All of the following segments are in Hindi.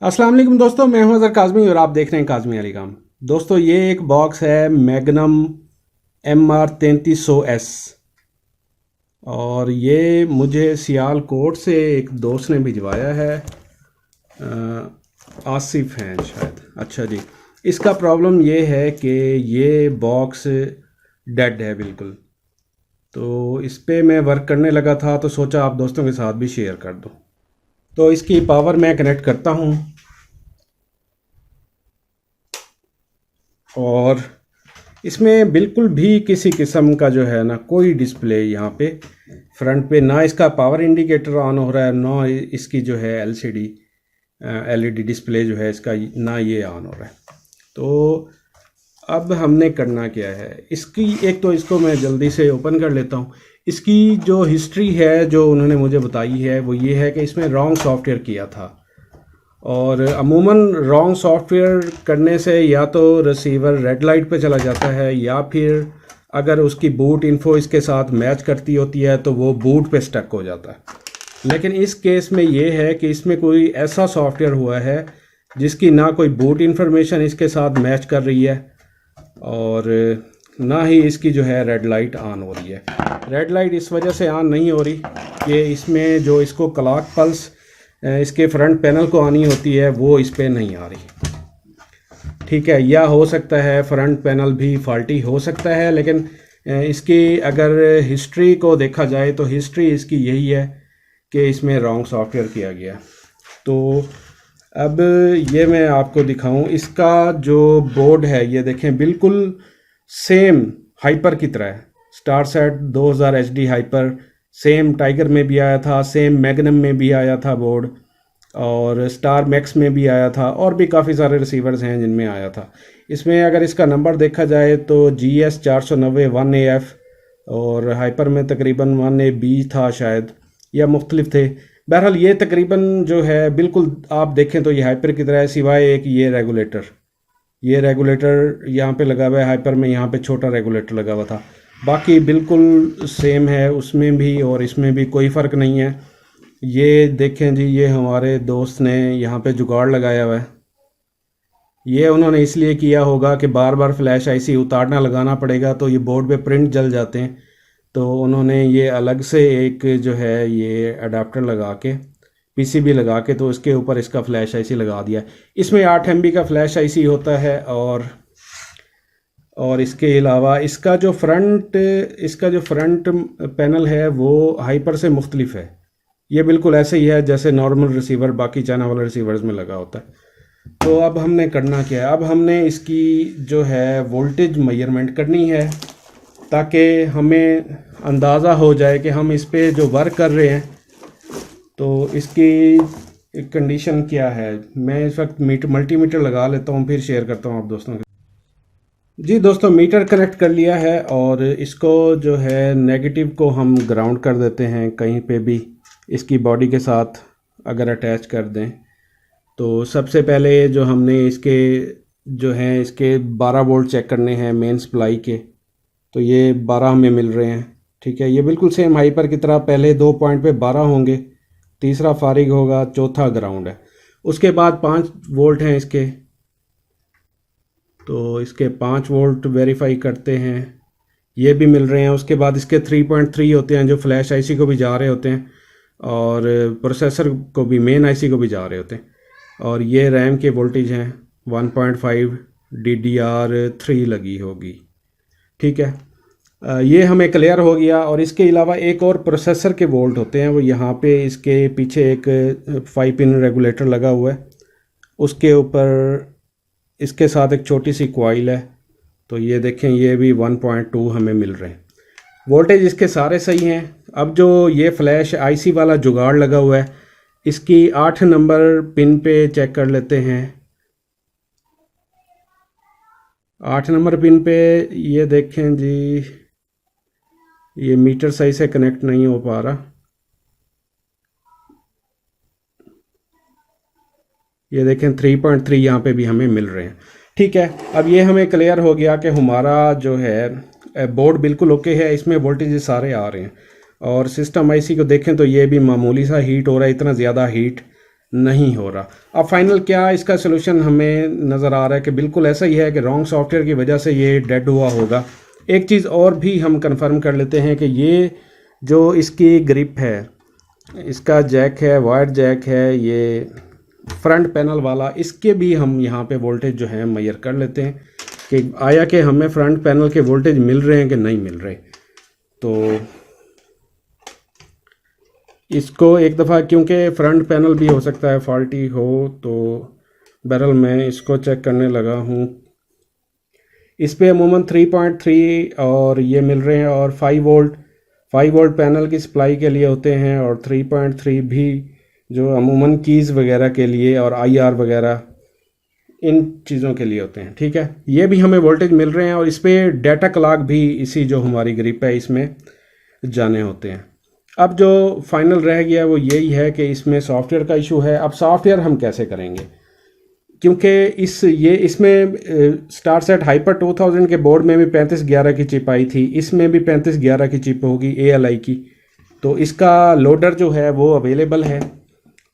अस्सलाम वालेकुम दोस्तों, मैं हूं अज़हर काज़मी और आप देख रहे हैं काज़मी अली काम। दोस्तों ये एक बॉक्स है मैग्नम MR 3300S और ये मुझे सियालकोट से एक दोस्त ने भिजवाया है। आसिफ हैं शायद। अच्छा जी, इसका प्रॉब्लम ये है कि ये बॉक्स डेड है बिल्कुल। तो इस पे मैं वर्क करने लगा था तो सोचा आप दोस्तों के साथ भी शेयर कर दूं। तो इसकी पावर मैं कनेक्ट करता हूं और इसमें बिल्कुल भी किसी किस्म का जो है ना कोई डिस्प्ले यहाँ पे फ्रंट पे ना इसका पावर इंडिकेटर ऑन हो रहा है, ना इसकी जो है LED डिस्प्ले जो है इसका ना ये ऑन हो रहा है। तो अब हमने करना क्या है, इसकी एक तो इसको मैं जल्दी से ओपन कर लेता हूँ। इसकी जो हिस्ट्री है जो उन्होंने मुझे बताई है वो ये है कि इसमें रॉन्ग सॉफ्टवेयर किया था और अमूमन रॉन्ग सॉफ्टवेयर करने से या तो रिसीवर रेड लाइट पे चला जाता है या फिर अगर उसकी बूट इन्फो इसके साथ मैच करती होती है तो वो बूट पे स्टक हो जाता है। लेकिन इस केस में ये है कि इसमें कोई ऐसा सॉफ्टवेयर हुआ है जिसकी ना कोई बूट इन्फॉर्मेशन इसके साथ मैच कर रही है और ना ही इसकी जो है रेड लाइट ऑन हो रही है। रेड लाइट इस वजह से ऑन नहीं हो रही कि इसमें जो इसको क्लॉक पल्स इसके फ्रंट पैनल को आनी होती है वो इस पे नहीं आ रही। ठीक है, या हो सकता है फ्रंट पैनल भी फॉल्टी हो सकता है, लेकिन इसकी अगर हिस्ट्री को देखा जाए तो हिस्ट्री इसकी यही है कि इसमें रॉन्ग सॉफ्टवेयर किया गया। तो अब ये मैं आपको दिखाऊं, इसका जो बोर्ड है ये देखें बिल्कुल सेम हाइपर की तरह है। स्टारसेट 2000 HD हाइपर सेम टाइगर में भी आया था, सेम मैग्नम में भी आया था बोर्ड और स्टार मैक्स में भी आया था और भी काफ़ी सारे रिसीवर्स हैं जिनमें आया था। इसमें अगर इसका नंबर देखा जाए तो GS 490 1AF और हाइपर में तकरीबन 1AB था शायद, या मुख्तलिफ थे। बहरहाल ये तकरीबन जो है बिल्कुल आप देखें तो ये हाइपर की तरह है, सिवाय एक ये रेगुलेटर यहाँ पे लगा हुआ है हाइपर में, यहाँ पे छोटा रेगुलेटर लगा हुआ था। बाकी बिल्कुल सेम है उसमें भी और इसमें भी कोई फ़र्क नहीं है। ये देखें जी, ये हमारे दोस्त ने यहाँ पे जुगाड़ लगाया हुआ है। ये उन्होंने इसलिए किया होगा कि बार बार फ्लैश आईसी उतारना लगाना पड़ेगा तो ये बोर्ड पे प्रिंट जल जाते हैं, तो उन्होंने ये अलग से एक जो है ये अडाप्टर लगा के PCB लगा के तो इसके ऊपर इसका फ्लैश आईसी लगा दिया। इसमें 8 MB का फ्लैश आईसी होता है और इसके अलावा इसका जो फ्रंट पैनल है वो हाइपर से मुख्तलिफ है। ये बिल्कुल ऐसे ही है जैसे नॉर्मल रिसीवर बाकी चाइना वाले रिसीवर्स में लगा होता है। तो अब हमने करना क्या है, अब हमने इसकी जो है वोल्टेज मेजरमेंट करनी है ताकि हमें अंदाज़ा हो जाए कि हम इस पे जो वर्क कर रहे हैं तो इसकी कंडीशन क्या है। मैं इस वक्त मल्टीमीटर लगा लेता हूँ, फिर शेयर करता हूँ आप दोस्तों के। जी दोस्तों, मीटर कनेक्ट कर लिया है और इसको जो है नेगेटिव को हम ग्राउंड कर देते हैं कहीं पे भी इसकी बॉडी के साथ अगर अटैच कर दें। तो सबसे पहले जो हमने इसके 12 वोल्ट चेक करने हैं मेन सप्लाई के, तो ये 12 हमें मिल रहे हैं। ठीक है, ये बिल्कुल सेम हाइपर की तरह पहले 2 पॉइंट पे 12 होंगे, तीसरा फारिग होगा, चौथा ग्राउंड है। उसके बाद 5 वोल्ट हैं इसके, तो इसके 5 वोल्ट वेरीफाई करते हैं, ये भी मिल रहे हैं। उसके बाद इसके 3.3 होते हैं जो फ्लैश आईसी को भी जा रहे होते हैं और प्रोसेसर को भी, मेन आईसी को भी जा रहे होते हैं। और ये रैम के वोल्टेज हैं 1.5 DDR3 लगी होगी। ठीक है, ये हमें क्लियर हो गया। और इसके अलावा एक और प्रोसेसर के वोल्ट होते हैं, वो यहाँ पे इसके पीछे एक 5 पिन रेगुलेटर लगा हुआ है, उसके ऊपर इसके साथ एक छोटी सी कॉइल है। तो ये देखें, ये भी 1.2 हमें मिल रहे हैं। वोल्टेज इसके सारे सही हैं। अब जो ये फ्लैश आईसी वाला जुगाड़ लगा हुआ है इसकी 8 नंबर पिन पे चेक कर लेते हैं। 8 नंबर पिन पे ये देखें जी, ये मीटर सही से कनेक्ट नहीं हो पा रहा। ये देखें 3.3 यहाँ पे भी हमें मिल रहे हैं। ठीक है, अब ये हमें क्लियर हो गया कि हमारा जो है बोर्ड बिल्कुल ओके है, इसमें वोल्टेज सारे आ रहे हैं। और सिस्टम आईसी को देखें तो ये भी मामूली सा हीट हो रहा है, इतना ज़्यादा हीट नहीं हो रहा। अब फाइनल क्या इसका सलूशन हमें नज़र आ रहा है कि बिल्कुल ऐसा ही है कि रॉन्ग सॉफ्टवेयर की वजह से ये डेड हुआ होगा। एक चीज़ और भी हम कंफर्म कर लेते हैं कि ये जो इसकी ग्रिप है, इसका जैक है, वायर जैक है, ये फ्रंट पैनल वाला, इसके भी हम यहाँ पे वोल्टेज जो है मेजर कर लेते हैं कि आया कि हमें फ्रंट पैनल के वोल्टेज मिल रहे हैं कि नहीं मिल रहे। तो इसको एक दफ़ा, क्योंकि फ्रंट पैनल भी हो सकता है फॉल्टी हो, तो बहरहाल मैं इसको चेक करने लगा हूँ। इस पे अमूमन 3.3 और ये मिल रहे हैं, और 5 वोल्ट पैनल की सप्लाई के लिए होते हैं, और 3.3 भी जो अमूमन कीज़ वगैरह के लिए और IR वगैरह इन चीज़ों के लिए होते हैं। ठीक है, ये भी हमें वोल्टेज मिल रहे हैं, और इस पर डाटा क्लॉक भी इसी जो हमारी ग्रिप है इसमें जाने होते हैं। अब जो फाइनल रह गया वो यही है कि इसमें सॉफ्टवेयर का इशू है। अब सॉफ्टवेयर हम कैसे करेंगे, क्योंकि इसमें स्टार सेट हाइपर 2000 के बोर्ड में भी 3511 की चिप आई थी, इसमें भी 3511 की चिप होगी ALI की। तो इसका लोडर जो है वो अवेलेबल है।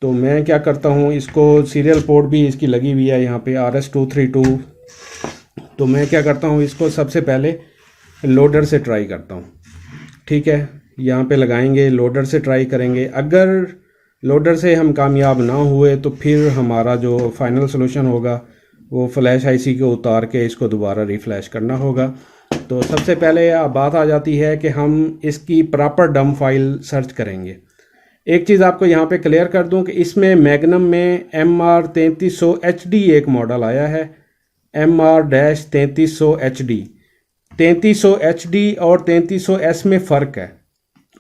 तो मैं क्या करता हूँ, इसको सीरियल पोर्ट भी इसकी लगी हुई है यहाँ पे RS232। तो मैं क्या करता हूँ, इसको सबसे पहले लोडर से ट्राई करता हूँ। ठीक है, यहाँ पे लगाएंगे, लोडर से ट्राई करेंगे। अगर लोडर से हम कामयाब ना हुए तो फिर हमारा जो फाइनल सॉल्यूशन होगा वो फ्लैश IC को उतार के इसको दोबारा रिफ्लैश करना होगा। तो सबसे पहले बात आ जाती है कि हम इसकी प्रॉपर डम फाइल सर्च करेंगे। एक चीज़ आपको यहाँ पे क्लियर कर दूं कि इसमें मैग्नम में MR3300 HD एक मॉडल आया है, MR-3300 HD। 3300 HD और 3300S में फ़र्क है,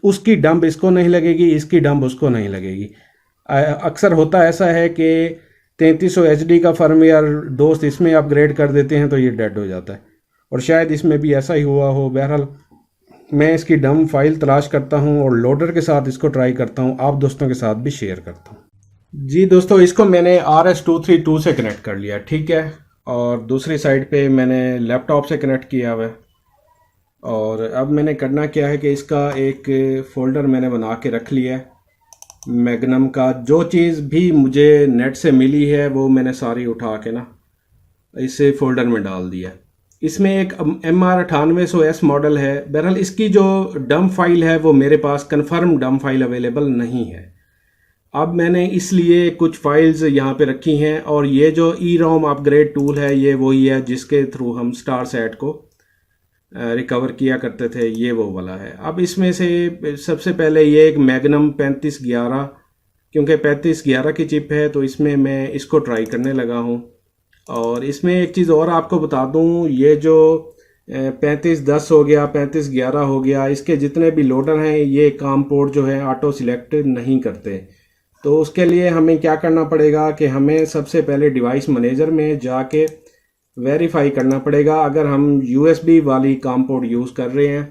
उसकी डंप इसको नहीं लगेगी, इसकी डंप उसको नहीं लगेगी। अक्सर होता ऐसा है कि 3300 HD का फर्मवेयर दोस्त इसमें अपग्रेड कर देते हैं तो ये डेड हो जाता है, और शायद इसमें भी ऐसा ही हुआ हो। बहरहाल मैं इसकी डम फाइल तलाश करता हूं और लोडर के साथ इसको ट्राई करता हूं, आप दोस्तों के साथ भी शेयर करता हूं। जी दोस्तों, इसको मैंने RS232 से कनेक्ट कर लिया, ठीक है, और दूसरी साइड पे मैंने लैपटॉप से कनेक्ट किया हुआ है। और अब मैंने करना क्या है कि इसका एक फ़ोल्डर मैंने बना के रख लिया है मैग्नम का। जो चीज़ भी मुझे नेट से मिली है वो मैंने सारी उठा के ना इसे फ़ोल्डर में डाल दिया। इसमें एक MR9800S मॉडल है। बहरहाल इसकी जो डम फाइल है वो मेरे पास कंफर्म डम फाइल अवेलेबल नहीं है। अब मैंने इसलिए कुछ फाइल्स यहाँ पे रखी हैं, और ये जो EROM अपग्रेड टूल है ये वही है जिसके थ्रू हम स्टार सेट को रिकवर किया करते थे, ये वो वाला है। अब इसमें से सबसे पहले ये एक मैग्नम 3511, क्योंकि 3511 की चिप है तो इसमें मैं इसको ट्राई करने लगा हूँ। और इसमें एक चीज़ और आपको बता दूँ, ये जो 3510 हो गया, 3511 हो गया, इसके जितने भी लोडर हैं ये काम पोर्ट जो है ऑटो सिलेक्ट नहीं करते। तो उसके लिए हमें क्या करना पड़ेगा कि हमें सबसे पहले डिवाइस मैनेजर में जाके वेरीफाई करना पड़ेगा। अगर हम USB वाली काम पोर्ट यूज़ कर रहे हैं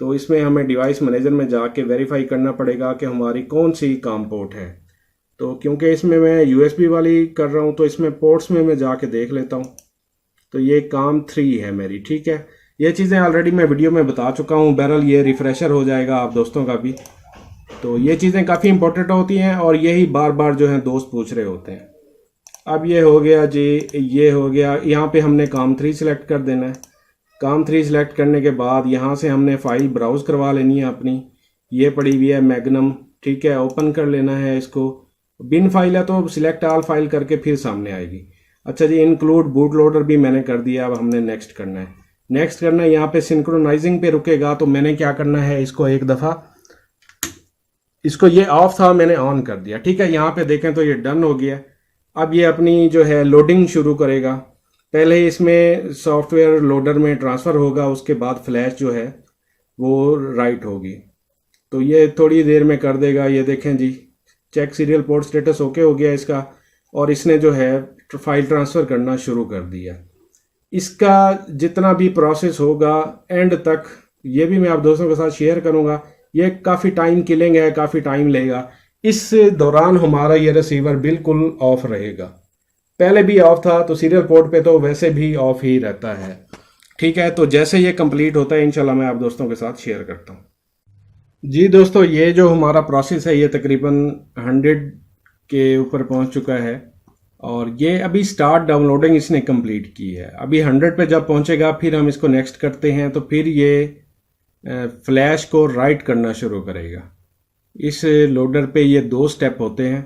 तो इसमें हमें डिवाइस मैनेजर में जाके वेरीफाई करना पड़ेगा कि हमारी कौन सी काम पोर्ट है। तो क्योंकि इसमें मैं USB वाली कर रहा हूँ तो इसमें पोर्ट्स में मैं जाके देख लेता हूँ। तो ये काम 3 है मेरी, ठीक है। ये चीज़ें ऑलरेडी मैं वीडियो में बता चुका हूँ, बहरहाल ये रिफ्रेशर हो जाएगा आप दोस्तों का भी। तो ये चीज़ें काफ़ी इंपॉर्टेंट होती हैं और यही बार बार जो है दोस्त पूछ रहे होते हैं। अब ये हो गया जी, ये हो गया। यहाँ पे हमने काम 3 सिलेक्ट कर देना है। काम 3 सिलेक्ट करने के बाद यहाँ से हमने फाइल ब्राउज़ करवा लेनी है अपनी, ये पड़ी हुई है मैग्नम, ठीक है। ओपन कर लेना है इसको, बिन फाइल है तो सिलेक्ट ऑल फाइल करके फिर सामने आएगी। अच्छा जी, इंक्लूड बूट लोडर भी मैंने कर दिया। अब हमने नेक्स्ट करना है। नेक्स्ट करना है, यहाँ पे सिंक्रोनाइजिंग पे रुकेगा तो मैंने क्या करना है, इसको एक दफ़ा, इसको ये ऑफ था मैंने ऑन कर दिया, ठीक है। यहाँ पे देखें तो ये डन हो गया। अब ये अपनी जो है लोडिंग शुरू करेगा। पहले इसमें सॉफ्टवेयर लोडर में ट्रांसफ़र होगा, उसके बाद फ्लैश जो है वो राइट होगी। तो ये थोड़ी देर में कर देगा। ये देखें जी, check serial port status okay हो गया इसका, और इसने जो है फाइल ट्रांसफ़र करना शुरू कर दिया। इसका जितना भी प्रोसेस होगा एंड तक ये भी मैं आप दोस्तों के साथ शेयर करूँगा। ये काफ़ी टाइम किलिंग है, काफ़ी टाइम लेगा। इस दौरान हमारा ये रिसीवर बिल्कुल ऑफ रहेगा। पहले भी ऑफ था तो सीरियल पोर्ट पे तो वैसे भी ऑफ ही रहता है, ठीक है। तो जैसे ये कंप्लीट होता है इंशाल्लाह मैं आप दोस्तों के साथ शेयर करता हूँ। जी दोस्तों, ये जो हमारा प्रोसेस है ये तकरीबन 100 के ऊपर पहुंच चुका है और ये अभी स्टार्ट डाउनलोडिंग इसने कंप्लीट की है। अभी 100 पे जब पहुंचेगा फिर हम इसको नेक्स्ट करते हैं तो फिर ये फ्लैश को राइट करना शुरू करेगा। इस लोडर पे ये 2 स्टेप होते हैं,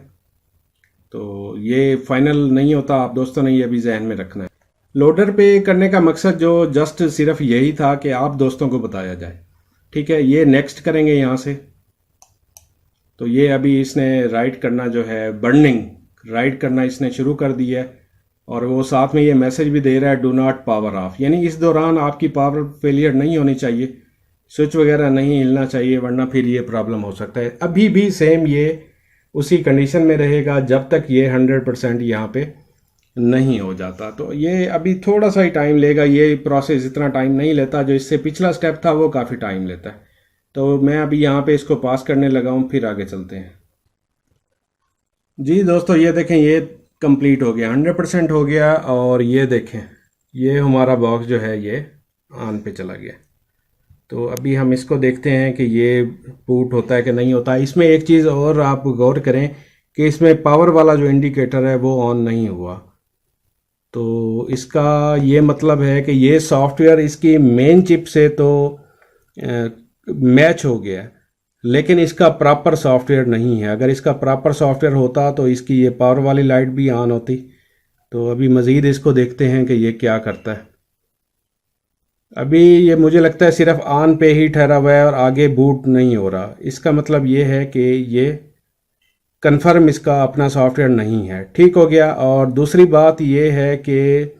तो ये फाइनल नहीं होता, आप दोस्तों ने ये भी जहन में रखना है। लोडर पे करने का मकसद जो जस्ट सिर्फ यही था कि आप दोस्तों को बताया जाए। ठीक है, ये नेक्स्ट करेंगे यहाँ से। तो ये अभी इसने राइट करना जो है, बर्निंग राइट करना इसने शुरू कर दिया है और वो साथ में ये मैसेज भी दे रहा है डू नॉट पावर ऑफ, यानी इस दौरान आपकी पावर फेलियर नहीं होनी चाहिए, स्विच वगैरह नहीं हिलना चाहिए, वरना फिर ये प्रॉब्लम हो सकता है। अभी भी सेम ये उसी कंडीशन में रहेगा जब तक ये 100% यहाँ पे नहीं हो जाता। तो ये अभी थोड़ा सा ही टाइम लेगा, ये प्रोसेस इतना टाइम नहीं लेता, जो इससे पिछला स्टेप था वो काफ़ी टाइम लेता है। तो मैं अभी यहाँ पे इसको पास करने लगा हूँ, फिर आगे चलते हैं। जी दोस्तों, ये देखें ये कंप्लीट हो गया, 100% हो गया और ये देखें ये हमारा बॉक्स जो है ये ऑन पे चला गया। तो अभी हम इसको देखते हैं कि ये बूट होता है कि नहीं होता। इसमें एक चीज़ और आप गौर करें कि इसमें पावर वाला जो इंडिकेटर है वो ऑन नहीं हुआ। तो इसका ये मतलब है कि ये सॉफ्टवेयर इसकी मेन चिप से तो मैच हो गया, लेकिन इसका प्रॉपर सॉफ्टवेयर नहीं है। अगर इसका प्रॉपर सॉफ्टवेयर होता तो इसकी ये पावर वाली लाइट भी ऑन होती। तो अभी मज़ीद इसको देखते हैं कि ये क्या करता है। अभी ये मुझे लगता है सिर्फ ऑन पे ही ठहरा हुआ है और आगे बूट नहीं हो रहा। इसका मतलब ये है कि ये कंफर्म इसका अपना सॉफ्टवेयर नहीं है। ठीक हो गया। और दूसरी बात ये है कि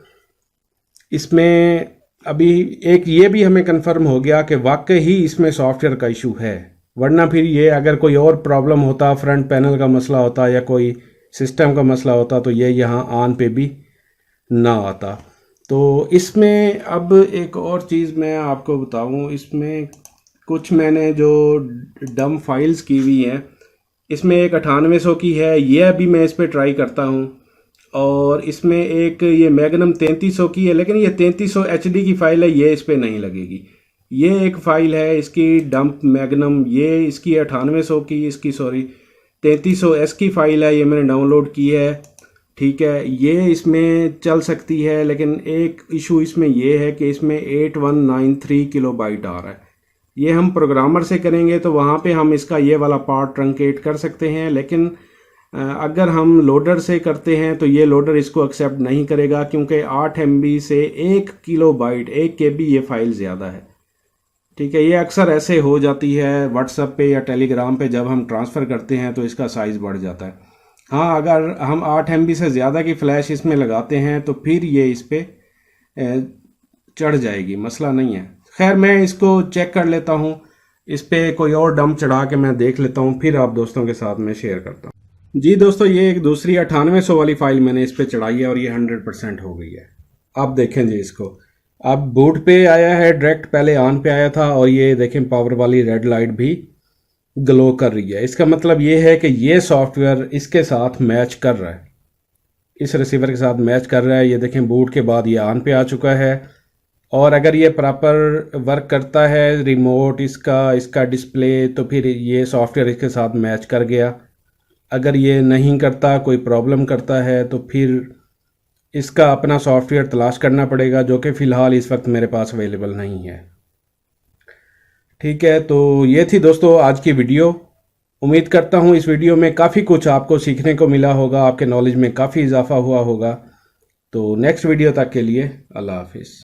इसमें अभी एक ये भी हमें कंफर्म हो गया कि वाकई ही इसमें सॉफ्टवेयर का इशू है, वरना फिर ये अगर कोई और प्रॉब्लम होता, फ्रंट पैनल का मसला होता या कोई सिस्टम का मसला होता, तो ये यहाँ ऑन पे भी ना आता। तो इसमें अब एक और चीज़ मैं आपको बताऊं, इसमें कुछ मैंने जो डम फाइल्स की हुई हैं, इसमें एक 9800 की है, ये अभी मैं इस पर ट्राई करता हूं। और इसमें एक ये मैग्नम 3300 की है, लेकिन ये 3300 HD की फ़ाइल है, ये इस पर नहीं लगेगी। ये एक फ़ाइल है इसकी डंप मैग्नम, ये इसकी 9800 की, इसकी सॉरी 3300S की फ़ाइल है, ये मैंने डाउनलोड की है। ठीक है, ये इसमें चल सकती है, लेकिन एक इशू इसमें ये है कि इसमें 8193 किलोबाइट आ रहा है। ये हम प्रोग्रामर से करेंगे तो वहाँ पे हम इसका ये वाला पार्ट ट्रंकेट कर सकते हैं, लेकिन अगर हम लोडर से करते हैं तो ये लोडर इसको एक्सेप्ट नहीं करेगा, क्योंकि 8 MB से 1 किलोबाइट 1 KB ये फाइल ज़्यादा है। ठीक है, ये अक्सर ऐसे हो जाती है व्हाट्सएप पे या टेलीग्राम पे, जब हम ट्रांसफ़र करते हैं तो इसका साइज़ बढ़ जाता है। हाँ, अगर हम 8 MB से ज़्यादा की फ़्लैश इसमें लगाते हैं तो फिर ये इस पर चढ़ जाएगी, मसला नहीं है। खैर, मैं इसको चेक कर लेता हूँ, इस पर कोई और डंप चढ़ा के मैं देख लेता हूँ, फिर आप दोस्तों के साथ मैं शेयर करता हूँ। जी दोस्तों, ये एक दूसरी 9800 वाली फ़ाइल मैंने इस पर चढ़ाई है और ये 100% हो गई है। आप देखें जी इसको, अब बूट पे आया है डायरेक्ट, पहले ऑन पे आया था और ये देखें पावर वाली रेड लाइट भी ग्लो कर रही है। इसका मतलब ये है कि ये सॉफ्टवेयर इसके साथ मैच कर रहा है, इस रिसीवर के साथ मैच कर रहा है। ये देखें बूट के बाद ये ऑन पे आ चुका है और अगर ये प्रॉपर वर्क करता है रिमोट इसका डिस्प्ले, तो फिर ये सॉफ्टवेयर इसके साथ मैच कर गया। अगर ये नहीं करता, कोई प्रॉब्लम करता है, तो फिर इसका अपना सॉफ्टवेयर तलाश करना पड़ेगा, जो कि फ़िलहाल इस वक्त मेरे पास अवेलेबल नहीं है। ठीक है, तो ये थी दोस्तों आज की वीडियो। उम्मीद करता हूँ इस वीडियो में काफ़ी कुछ आपको सीखने को मिला होगा, आपके नॉलेज में काफ़ी इजाफा हुआ होगा। तो नेक्स्ट वीडियो तक के लिए अल्लाह हाफिज़।